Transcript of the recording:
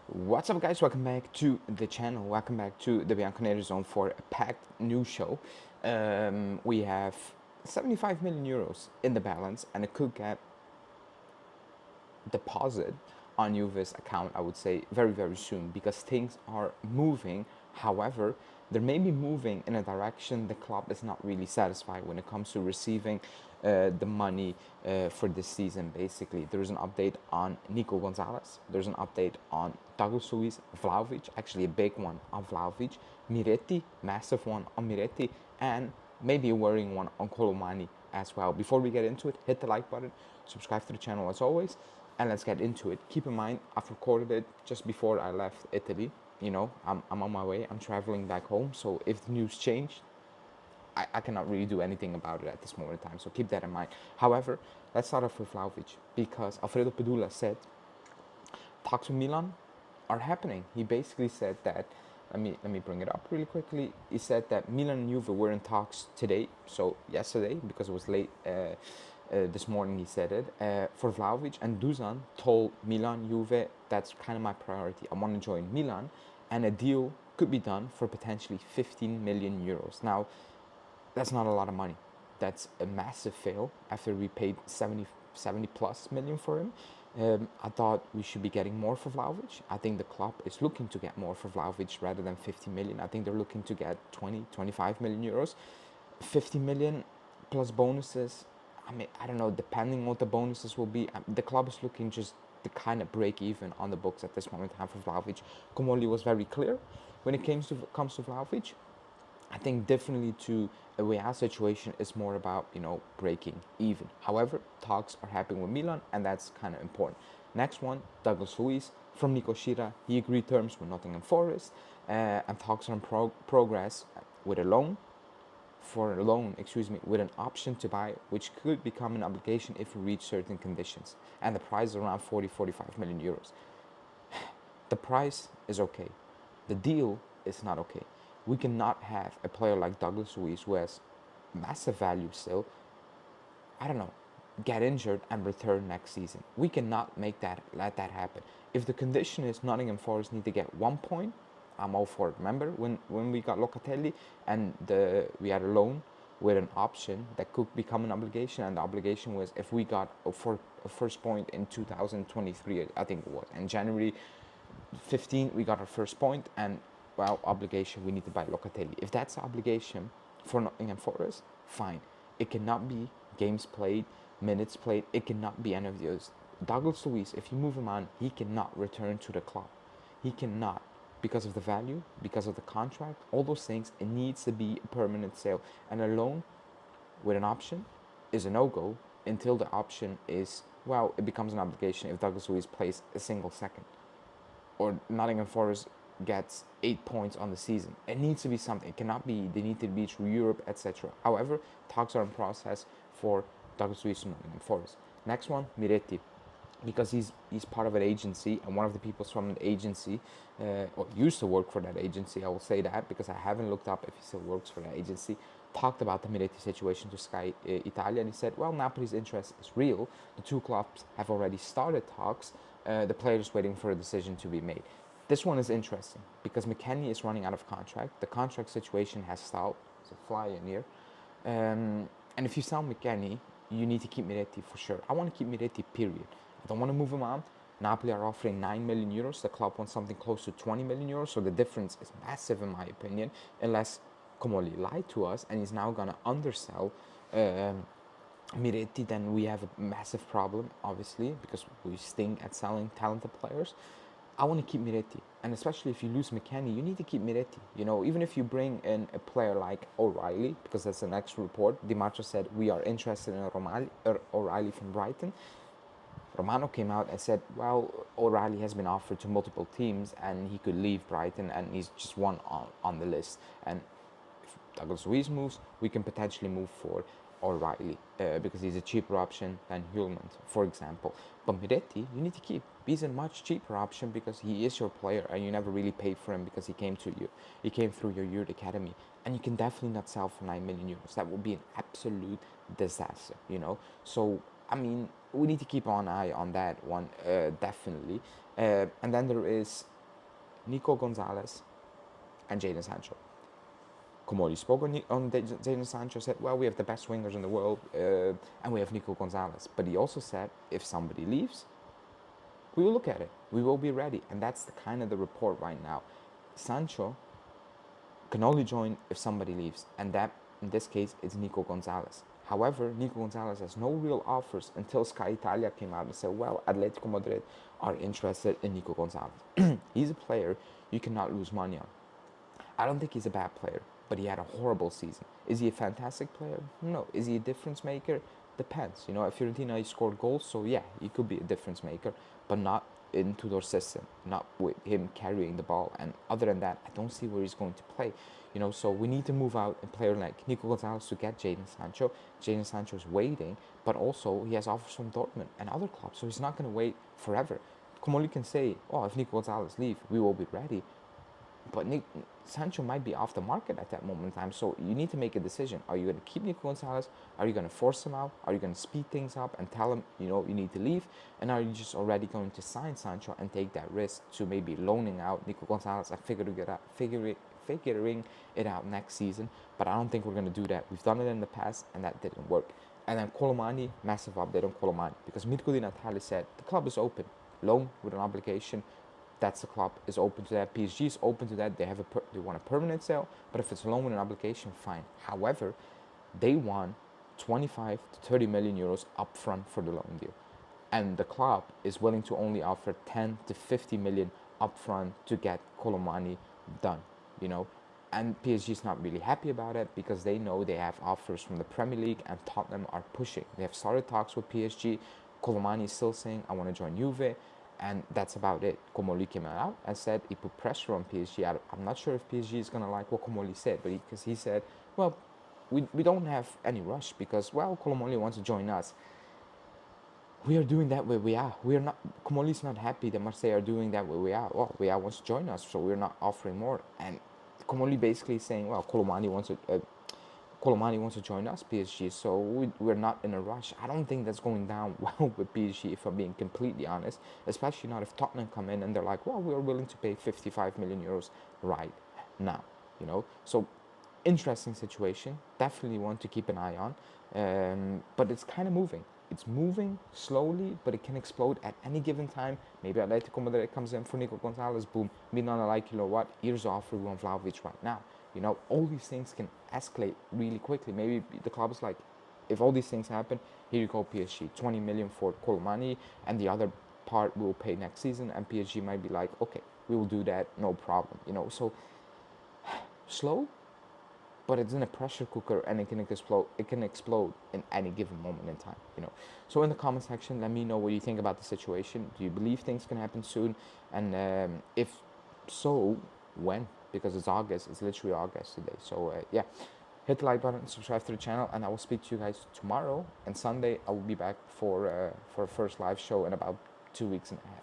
What's up, guys? Welcome back to the channel. Welcome back to the Bianconeri Zone for a packed new show. We have 75 million euros in the balance, and it could get deposit on Juve's account, I would say, very, very soon because things are moving. However, they may be moving in a direction the club is not really satisfied when it comes to receiving the money for this season. Basically, there's an update on Nico Gonzalez. There's an update on Douglas Luiz, Vlahovic, actually a big one on Vlahovic, Miretti, massive one on Miretti, and maybe a worrying one on Kolo Muani as well. Before we get into it, hit the like button, subscribe to the channel as always, and let's get into it. Keep in mind, I've recorded it just before I left Italy. You know, I'm on my way. I'm traveling back home. So if the news changed, I cannot really do anything about it at this moment in time. So keep that in mind. However, let's start off with Vlahovic because Alfredo Pedula said talks with Milan are happening. He basically said that. Let me bring it up really quickly. He said that Milan and Juve were in talks today, so yesterday, because it was late this morning. He said it for Vlahovic, and Dusan told Milan, Juve, that's kind of my priority. I want to join Milan, and a deal could be done for potentially 15 million euros. Now, that's not a lot of money. That's a massive fail after we paid 70 plus million for him. I thought we should be getting more for Vlahovic. I think the club is looking to get more for Vlahovic rather than 50 million. I think they're looking to get 20, 25 million euros. 50 million plus bonuses. I mean, I don't know, depending on what the bonuses will be. The club is looking just to kind of break even on the books at this moment in time for Vlahovic. Komoli was very clear when it comes to Vlahovic. I think definitely to a Real situation is more about, breaking even. However, talks are happening with Milan, and that's kind of important. Next one, Douglas Luiz from Nicosia. He agreed terms with Nottingham Forest, and talks are in progress with a loan with an option to buy, which could become an obligation if we reach certain conditions. And the price is around 45 million euros. The price is okay. The deal is not okay. We cannot have a player like Douglas Luiz, who has massive value still, I don't know, get injured and return next season. We cannot let that happen. If the condition is Nottingham Forest need to get 1 point, I'm all for it. Remember when we got Locatelli and we had a loan with an option that could become an obligation, and the obligation was if we got a first point in 2023, I think it was, in January 15, we got our first point, and well, obligation, we need to buy Locatelli. If that's the obligation for Nottingham Forest, fine. It cannot be games played, minutes played. It cannot be any of those. Douglas Luiz, if you move him on, he cannot return to the club. He cannot, because of the value, because of the contract, all those things. It needs to be a permanent sale. And a loan with an option is a no-go until the option is, well, it becomes an obligation if Douglas Luiz plays a single second, or Nottingham Forest gets 8 points on the season. It needs to be something. It cannot be they need to be through Europe, etc. However, talks are in process for Douglas Luiz and Nottingham Forest. Next one, Miretti, because he's part of an agency, and one of the people from an agency, or used to work for that agency, I will say that because I haven't looked up if he still works for that agency, talked about the Miretti situation to Sky Italia, and he said, well, Napoli's interest is real. The two clubs have already started talks. The player is waiting for a decision to be made. This one is interesting because McKennie is running out of contract. The contract situation has stalled. There's a fly in here. And if you sell McKennie, you need to keep Miretti for sure. I want to keep Miretti, period. I don't want to move him on. Napoli are offering 9 million euros. The club wants something close to 20 million euros. So the difference is massive, in my opinion, unless Komoli lied to us and he's now going to undersell Miretti. Then we have a massive problem, obviously, because we stink at selling talented players. I want to keep Miretti, and especially if you lose McKennie, you need to keep Miretti. Even if you bring in a player like O'Reilly, because that's the next report. Di Marzio said we are interested in O'Reilly from Brighton. Romano came out and said, well, O'Reilly has been offered to multiple teams and he could leave Brighton, and he's just one on the list. And if Douglas Luiz moves, we can potentially move for O'Reilly because he's a cheaper option than Hulman, for example. But Miretti, you need to keep. He's a much cheaper option because he is your player, and you never really paid for him because he came to you. He came through your youth academy, and you can definitely not sell for 9 million euros. That would be an absolute disaster, So I mean, we need to keep an eye on that one, definitely. And then there is Nico Gonzalez and Jadon Sancho. Komoli spoke on Jadon Sancho, said, well, we have the best wingers in the world, and we have Nico Gonzalez. But he also said, if somebody leaves, we will look at it. We will be ready. And that's the kind of the report right now. Sancho can only join if somebody leaves. And that, in this case, is Nico Gonzalez. However, Nico Gonzalez has no real offers until Sky Italia came out and said, well, Atletico Madrid are interested in Nico Gonzalez. He's a player you cannot lose money on. I don't think he's a bad player, but he had a horrible season. Is he a fantastic player? No. Is he a difference maker? Depends. You know, at Fiorentina he scored goals, so yeah, he could be a difference maker, but not into their system, not with him carrying the ball. And other than that, I don't see where he's going to play. You know, so we need to move out a player like Nico Gonzalez to get Jadon Sancho. Jadon Sancho is waiting, but also he has offers from Dortmund and other clubs, so he's not going to wait forever. Komoli can say, oh, if Nico Gonzalez leave, we will be ready. But Sancho might be off the market at that moment in time, so you need to make a decision. Are you going to keep Nico Gonzalez? Are you going to force him out? Are you going to speed things up and tell him, you know, you need to leave? And are you just already going to sign Sancho and take that risk to maybe loaning out Nico Gonzalez and figuring it out next season? But I don't think we're going to do that. We've done it in the past, and that didn't work. And then Kolo Muani, massive update on Kolo Muani, because Mirko Di Natale said the club is open, loan with an obligation. That's the club is open to that. PSG is open to that. They want a permanent sale, but if it's a loan with an obligation, fine. However, they want 25 to 30 million euros upfront for the loan deal, and the club is willing to only offer 10 to 50 million upfront to get Kolo Muani done. You know, and PSG is not really happy about it because they know they have offers from the Premier League and Tottenham are pushing. They have started talks with PSG. Kolo Muani is still saying, I want to join Juve. And that's about it. Komoli came out and said he put pressure on PSG. I'm not sure if PSG is going to like what Komoli said, but because he said, well, we don't have any rush because, well, Komoli wants to join us. We are doing that way we are. We are not. Komoli's not happy that Marseille are doing that way we are. Well, we are wants to join us, so we're not offering more. And Komoli basically saying, well, Kolo Muani wants to join us, PSG, so we're not in a rush. I don't think that's going down well with PSG, if I'm being completely honest, especially not if Tottenham come in and they're like, well, we're willing to pay 55 million euros right now, you know. So interesting situation, definitely one to keep an eye on, but it's kind of moving. It's moving slowly, but it can explode at any given time. Maybe Atletico Madrid comes in for Nico Gonzalez, boom, Milan are like, you know what, here's the offer, we want Vlahovic right now. You know, all these things can escalate really quickly. Maybe the club is like, if all these things happen, here you go PSG, 20 million for Kolo Muani, and the other part we'll pay next season, and PSG might be like, okay, we will do that, no problem. You know, so slow, but it's in a pressure cooker and it can explode. It can explode in any given moment in time. You know, so in the comment section, let me know what you think about the situation. Do you believe things can happen soon? And if so, when? Because it's August. It's literally August today. So yeah, hit the like button, subscribe to the channel, and I will speak to you guys tomorrow. And Sunday I will be back for a first live show in about 2 weeks and a half.